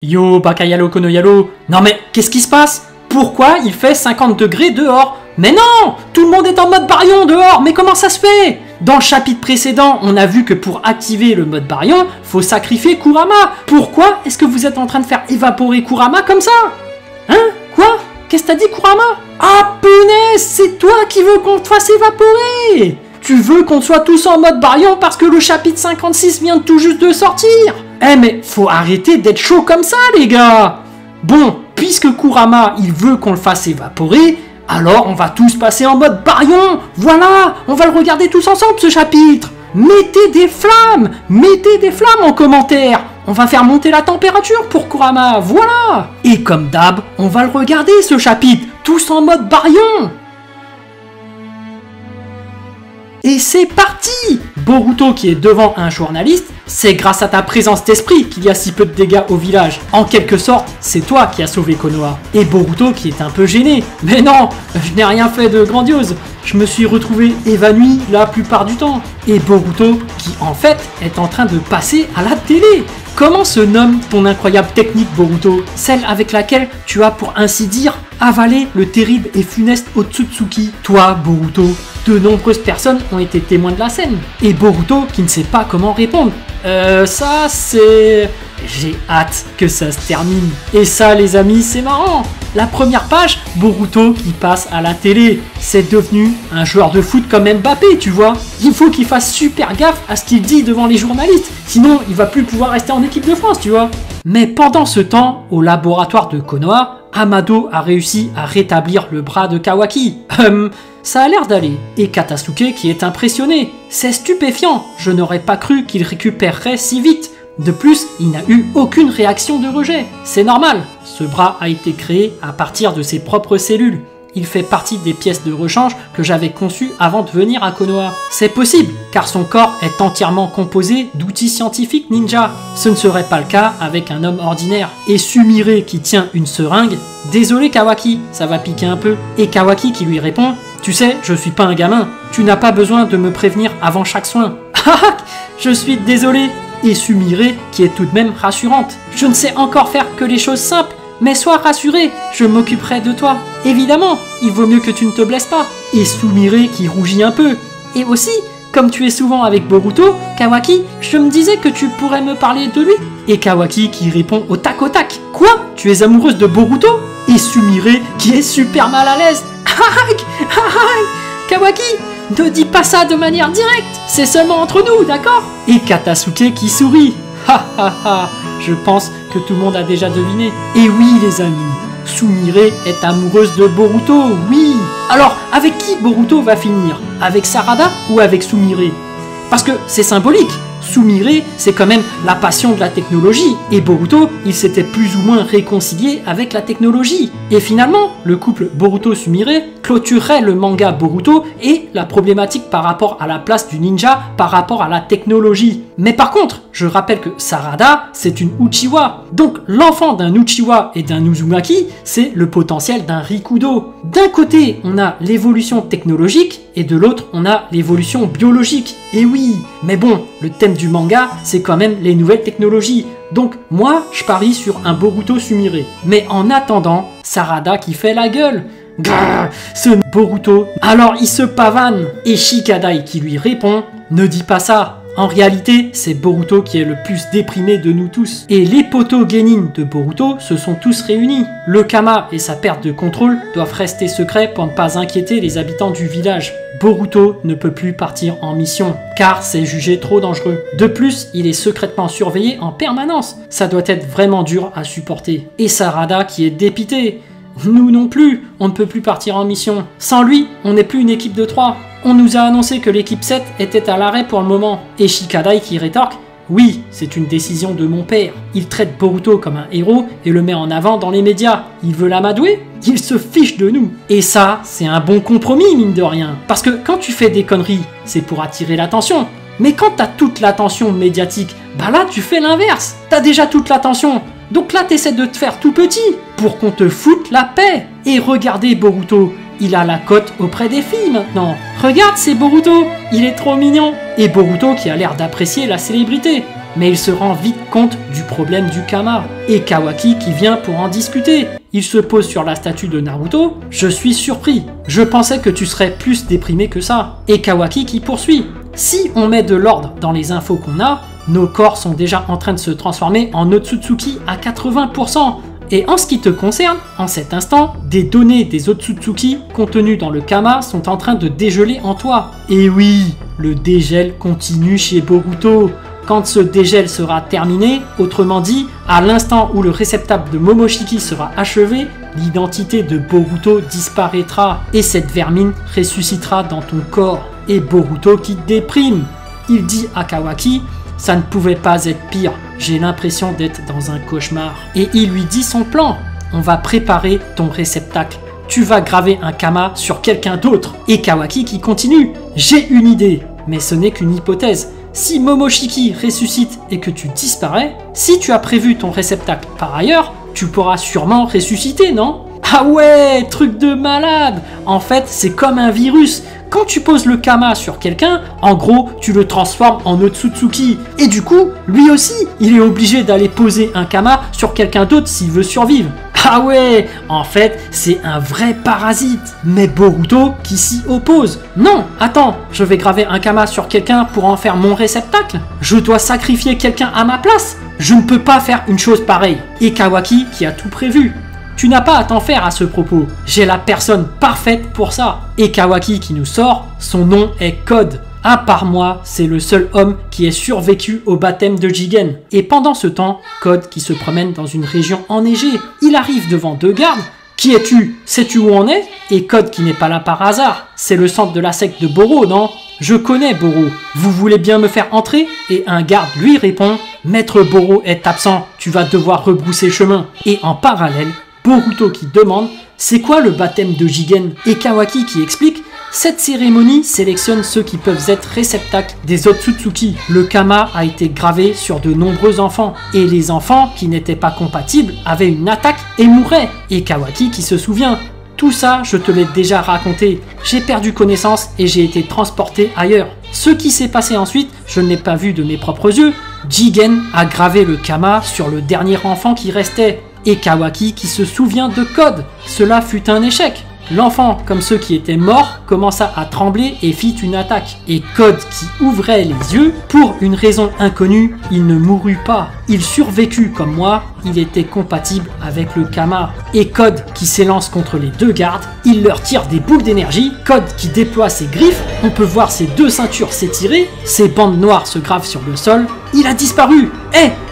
Yo, Bakayalo Konoyalo. Non mais, qu'est-ce qui se passe? Pourquoi il fait 50 degrés dehors? Mais non! Tout le monde est en mode baryon dehors, mais comment ça se fait? Dans le chapitre précédent, on a vu que pour activer le mode baryon, faut sacrifier Kurama. Pourquoi est-ce que vous êtes en train de faire évaporer Kurama comme ça? Hein? Quoi? Qu'est-ce que t'as dit, Kurama? Ah punaise, c'est toi qui veux qu'on te fasse évaporer! Tu veux qu'on soit tous en mode baryon parce que le chapitre 56 vient tout juste de sortir? Eh mais faut arrêter d'être chaud comme ça, les gars! Bon, puisque Kurama, il veut qu'on le fasse évaporer, alors on va tous passer en mode baryon. Voilà, on va le regarder tous ensemble ce chapitre. Mettez des flammes en commentaire. On va faire monter la température pour Kurama, voilà. Et comme d'hab, on va le regarder ce chapitre, tous en mode baryon. Et c'est parti! Boruto qui est devant un journaliste, c'est grâce à ta présence d'esprit qu'il y a si peu de dégâts au village. En quelque sorte, c'est toi qui as sauvé Konoha. Et Boruto qui est un peu gêné. Mais non, je n'ai rien fait de grandiose. Je me suis retrouvé évanoui la plupart du temps. Et Boruto qui en fait est en train de passer à la télé. Comment se nomme ton incroyable technique, Boruto? Celle avec laquelle tu as pour ainsi dire avalé le terrible et funeste Otsutsuki. Toi, Boruto, de nombreuses personnes ont été témoins de la scène. Et Boruto qui ne sait pas comment répondre. Ça c'est... J'ai hâte que ça se termine. Et ça les amis, c'est marrant. La première page, Boruto qui passe à la télé. C'est devenu un joueur de foot comme Mbappé, tu vois. Il faut qu'il fasse super gaffe à ce qu'il dit devant les journalistes. Sinon, il va plus pouvoir rester en équipe de France, tu vois. Mais pendant ce temps, au laboratoire de Konoha, Amado a réussi à rétablir le bras de Kawaki. Ça a l'air d'aller. Et Katasuke qui est impressionné. C'est stupéfiant. Je n'aurais pas cru qu'il récupérerait si vite. De plus, il n'a eu aucune réaction de rejet. C'est normal, ce bras a été créé à partir de ses propres cellules. Il fait partie des pièces de rechange que j'avais conçues avant de venir à Konoha. C'est possible, car son corps est entièrement composé d'outils scientifiques ninja. Ce ne serait pas le cas avec un homme ordinaire. Et Sumire qui tient une seringue, désolé Kawaki, ça va piquer un peu. Et Kawaki qui lui répond, tu sais, je suis pas un gamin, tu n'as pas besoin de me prévenir avant chaque soin. Je suis désolé. Et Sumire qui est tout de même rassurante. Je ne sais encore faire que les choses simples, mais sois rassuré, je m'occuperai de toi. Évidemment, il vaut mieux que tu ne te blesses pas. Et Sumire qui rougit un peu. Et aussi, comme tu es souvent avec Boruto, Kawaki, je me disais que tu pourrais me parler de lui. Et Kawaki qui répond au tac au tac. Quoi? Tu es amoureuse de Boruto? Et Sumire qui est super mal à l'aise. Kawaki, ne dis pas ça de manière directe, c'est seulement entre nous, d'accord? Et Katasuke qui sourit. Je pense que tout le monde a déjà deviné. Et oui les amis, Sumire est amoureuse de Boruto, oui. Alors, avec qui Boruto va finir? Avec Sarada ou avec Sumire? Parce que c'est symbolique. Sumire, c'est quand même la passion de la technologie. Et Boruto, il s'était plus ou moins réconcilié avec la technologie. Et finalement, le couple Boruto-Sumire clôturerait le manga Boruto et la problématique par rapport à la place du ninja par rapport à la technologie. Mais par contre, je rappelle que Sarada, c'est une Uchiwa. Donc l'enfant d'un Uchiwa et d'un Uzumaki, c'est le potentiel d'un Rikudo. D'un côté, on a l'évolution technologique et de l'autre, on a l'évolution biologique. Et oui, mais bon, le thème du manga, c'est quand même les nouvelles technologies. Donc moi, je parie sur un Boruto Sumire. Mais en attendant, Sarada qui fait la gueule. Grrr, ce Boruto. Alors il se pavane. Et Shikadai qui lui répond, ne dis pas ça. En réalité, c'est Boruto qui est le plus déprimé de nous tous. Et les potos genin de Boruto se sont tous réunis. Le Kama et sa perte de contrôle doivent rester secrets pour ne pas inquiéter les habitants du village. Boruto ne peut plus partir en mission, car c'est jugé trop dangereux. De plus, il est secrètement surveillé en permanence. Ça doit être vraiment dur à supporter. Et Sarada qui est dépité. Nous non plus, on ne peut plus partir en mission. Sans lui, on n'est plus une équipe de 3. On nous a annoncé que l'équipe 7 était à l'arrêt pour le moment. Et Shikadai qui rétorque, oui, c'est une décision de mon père. Il traite Boruto comme un héros et le met en avant dans les médias. Il veut l'amadouer? Il se fiche de nous. Et ça, c'est un bon compromis, mine de rien. Parce que quand tu fais des conneries, c'est pour attirer l'attention. Mais quand t'as toute l'attention médiatique, bah là, tu fais l'inverse. T'as déjà toute l'attention. Donc là, t'essaies de te faire tout petit pour qu'on te foute la paix. Et regardez Boruto, il a la cote auprès des filles maintenant. Regarde, c'est Boruto, il est trop mignon. Et Boruto qui a l'air d'apprécier la célébrité. mais il se rend vite compte du problème du Kama. Et Kawaki qui vient pour en discuter. Il se pose sur la statue de Naruto. Je suis surpris. Je pensais que tu serais plus déprimé que ça. Et Kawaki qui poursuit. Si on met de l'ordre dans les infos qu'on a, nos corps sont déjà en train de se transformer en Otsutsuki à 80%. Et en ce qui te concerne, en cet instant, des données des Otsutsuki contenues dans le Kama sont en train de dégeler en toi. Et oui, le dégel continue chez Boruto. Quand ce dégel sera terminé, autrement dit, à l'instant où le réceptacle de Momoshiki sera achevé, l'identité de Boruto disparaîtra et cette vermine ressuscitera dans ton corps. Et Boruto qui déprime. Il dit à Kawaki, ça ne pouvait pas être pire, j'ai l'impression d'être dans un cauchemar. Et il lui dit son plan, on va préparer ton réceptacle. Tu vas graver un Kama sur quelqu'un d'autre. Et Kawaki qui continue, j'ai une idée, mais ce n'est qu'une hypothèse. Si Momoshiki ressuscite et que tu disparais, si tu as prévu ton réceptacle par ailleurs, tu pourras sûrement ressusciter, non? Ah ouais, truc de malade! En fait, c'est comme un virus. Quand tu poses le Kama sur quelqu'un, en gros, tu le transformes en Otsutsuki. Et du coup, lui aussi, il est obligé d'aller poser un Kama sur quelqu'un d'autre s'il veut survivre. Ah ouais, en fait, c'est un vrai parasite. Mais Boruto qui s'y oppose. Non, attends, je vais graver un Kama sur quelqu'un pour en faire mon réceptacle. Je dois sacrifier quelqu'un à ma place. Je ne peux pas faire une chose pareille. Et Kawaki qui a tout prévu. Tu n'as pas à t'en faire à ce propos, j'ai la personne parfaite pour ça. Et Kawaki qui nous sort, son nom est Code. À part moi, c'est le seul homme qui ait survécu au baptême de Jigen. Et pendant ce temps, Code qui se promène dans une région enneigée. Il arrive devant deux gardes. Qui es-tu? Sais-tu où on est? Et Code qui n'est pas là par hasard. C'est le centre de la secte de Boro, non? Je connais Boro. Vous voulez bien me faire entrer? Et un garde lui répond, Maître Boro est absent, tu vas devoir rebrousser chemin. Et en parallèle, Boruto qui demande c'est quoi le baptême de Jigen et Kawaki qui explique cette cérémonie sélectionne ceux qui peuvent être réceptacles des Otsutsuki. Le Kama a été gravé sur de nombreux enfants et les enfants qui n'étaient pas compatibles avaient une attaque et mouraient. Et Kawaki qui se souvient tout ça je te l'ai déjà raconté. J'ai perdu connaissance et j'ai été transporté ailleurs. Ce qui s'est passé ensuite, je ne l'ai pas vu de mes propres yeux. Jigen a gravé le Kama sur le dernier enfant qui restait. Et Kawaki qui se souvient de Code. Cela fut un échec. L'enfant, comme ceux qui étaient morts, commença à trembler et fit une attaque. Et Code qui ouvrait les yeux, pour une raison inconnue, il ne mourut pas. Il survécut comme moi, il était compatible avec le Kama. Et Code qui s'élance contre les deux gardes, il leur tire des boules d'énergie. Code qui déploie ses griffes, on peut voir ses deux ceintures s'étirer, ses bandes noires se gravent sur le sol. Il a disparu.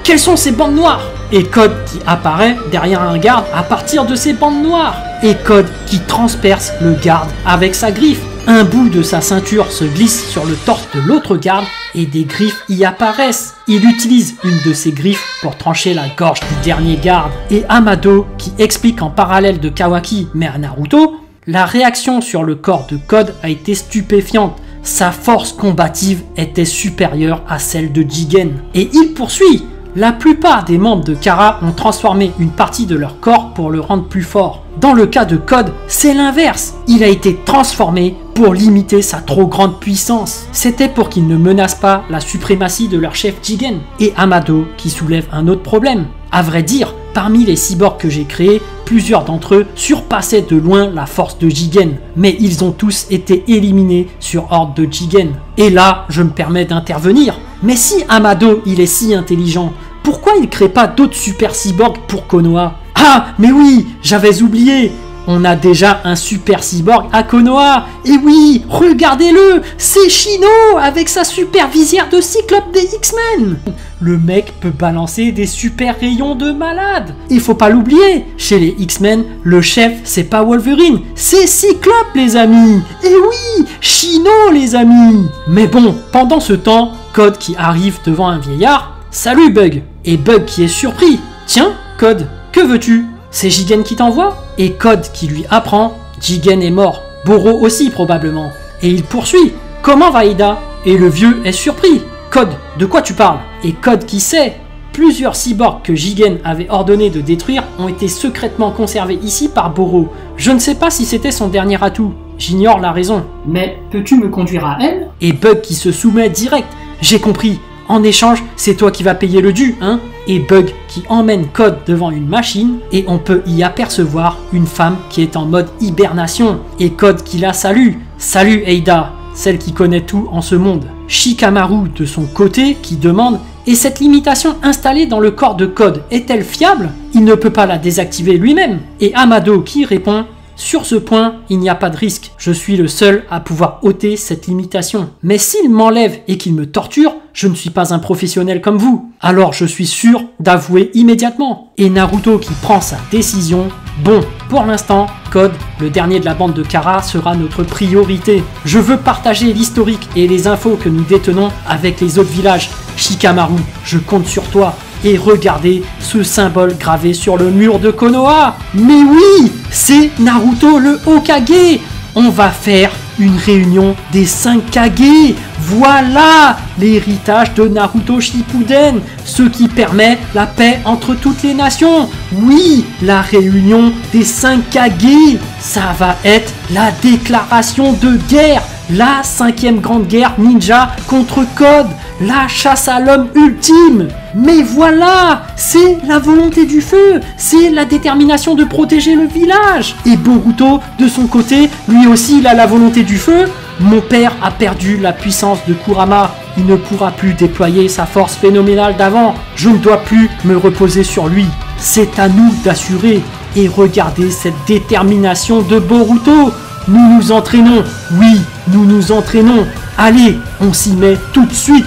Quelles sont ces bandes noires? Et Code qui apparaît derrière un garde à partir de ces bandes noires. Et Code qui transperce le garde avec sa griffe. Un bout de sa ceinture se glisse sur le torse de l'autre garde et des griffes y apparaissent. Il utilise une de ses griffes pour trancher la gorge du dernier garde. Et Amado qui explique en parallèle de Kawaki mais à Naruto, la réaction sur le corps de Code a été stupéfiante. Sa force combative était supérieure à celle de Jigen. Et il poursuit. La plupart des membres de Kara ont transformé une partie de leur corps pour le rendre plus fort. Dans le cas de Code, c'est l'inverse. Il a été transformé pour limiter sa trop grande puissance. C'était pour qu'il ne menace pas la suprématie de leur chef Jigen. Et Amado qui soulève un autre problème. À vrai dire, parmi les cyborgs que j'ai créés, plusieurs d'entre eux surpassaient de loin la force de Jigen. Mais ils ont tous été éliminés sur ordre de Jigen. Et là, je me permets d'intervenir. Mais si Amado, il est si intelligent, pourquoi il crée pas d'autres super cyborgs pour Konoha? Ah, mais oui, j'avais oublié. On a déjà un super cyborg à Konoha. Et oui, regardez-le, c'est Shino avec sa super visière de cyclope des X-Men. Le mec peut balancer des super rayons de malade. Il faut pas l'oublier, chez les X-Men, le chef c'est pas Wolverine, c'est Cyclope les amis. Et oui, Shino les amis. Mais bon, pendant ce temps, Code qui arrive devant un vieillard. Salut Bug. Et Bug qui est surpris. Tiens, Code, que veux-tu? C'est Jigen qui t'envoie? Et Code qui lui apprend, Jigen est mort, Boro aussi probablement. Et il poursuit, comment va Ida? Et le vieux est surpris. Code, de quoi tu parles? Et Code qui sait, plusieurs cyborgs que Jigen avait ordonné de détruire ont été secrètement conservés ici par Boro. Je ne sais pas si c'était son dernier atout, j'ignore la raison. Mais peux-tu me conduire à elle? Et Bug qui se soumet direct, j'ai compris. En échange, c'est toi qui vas payer le dû, hein? Et Bug qui emmène Code devant une machine et on peut y apercevoir une femme qui est en mode hibernation et Code qui la salue. Salut Ada, celle qui connaît tout en ce monde. Shikamaru de son côté qui demande: et cette limitation installée dans le corps de Code est-elle fiable? Il ne peut pas la désactiver lui-même. Et Amado qui répond: sur ce point, il n'y a pas de risque. Je suis le seul à pouvoir ôter cette limitation. Mais s'il m'enlève et qu'il me torture, je ne suis pas un professionnel comme vous. Alors je suis sûr d'avouer immédiatement. Et Naruto qui prend sa décision. Bon, pour l'instant, Code, le dernier de la bande de Kara, sera notre priorité. Je veux partager l'historique et les infos que nous détenons avec les autres villages. Shikamaru, je compte sur toi. Et regardez ce symbole gravé sur le mur de Konoha. Mais oui, c'est Naruto le Hokage. On va faire une réunion des 5 Kage. Voilà l'héritage de Naruto Shippuden, ce qui permet la paix entre toutes les nations. Oui, la réunion des 5 Kage, ça va être la déclaration de guerre. La 5e grande guerre ninja contre Code, la chasse à l'homme ultime. Mais voilà, c'est la volonté du feu, c'est la détermination de protéger le village. Et Boruto, de son côté, lui aussi il a la volonté du feu. Mon père a perdu la puissance de Kurama, il ne pourra plus déployer sa force phénoménale d'avant. Je ne dois plus me reposer sur lui, c'est à nous d'assurer. Et regardez cette détermination de Boruto. Nous nous entraînons, oui, nous nous entraînons. Allez, on s'y met tout de suite.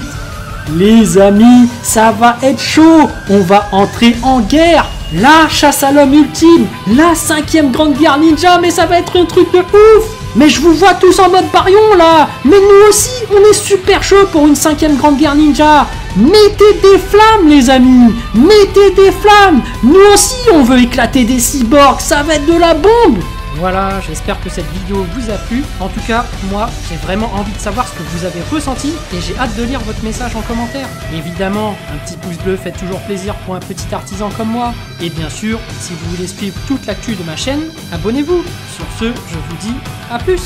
Les amis, ça va être chaud. On va entrer en guerre. La chasse à l'homme ultime, la 5e grande guerre ninja, mais ça va être un truc de ouf. Mais je vous vois tous en mode barion là. Mais nous aussi, on est super chaud pour une 5e grande guerre ninja. Mettez des flammes les amis, mettez des flammes. Nous aussi, on veut éclater des cyborgs, ça va être de la bombe. Voilà, j'espère que cette vidéo vous a plu. En tout cas, moi, j'ai vraiment envie de savoir ce que vous avez ressenti et j'ai hâte de lire votre message en commentaire. Évidemment, un petit pouce bleu fait toujours plaisir pour un petit artisan comme moi. Et bien sûr, si vous voulez suivre toute l'actu de ma chaîne, abonnez-vous. Sur ce, je vous dis à plus.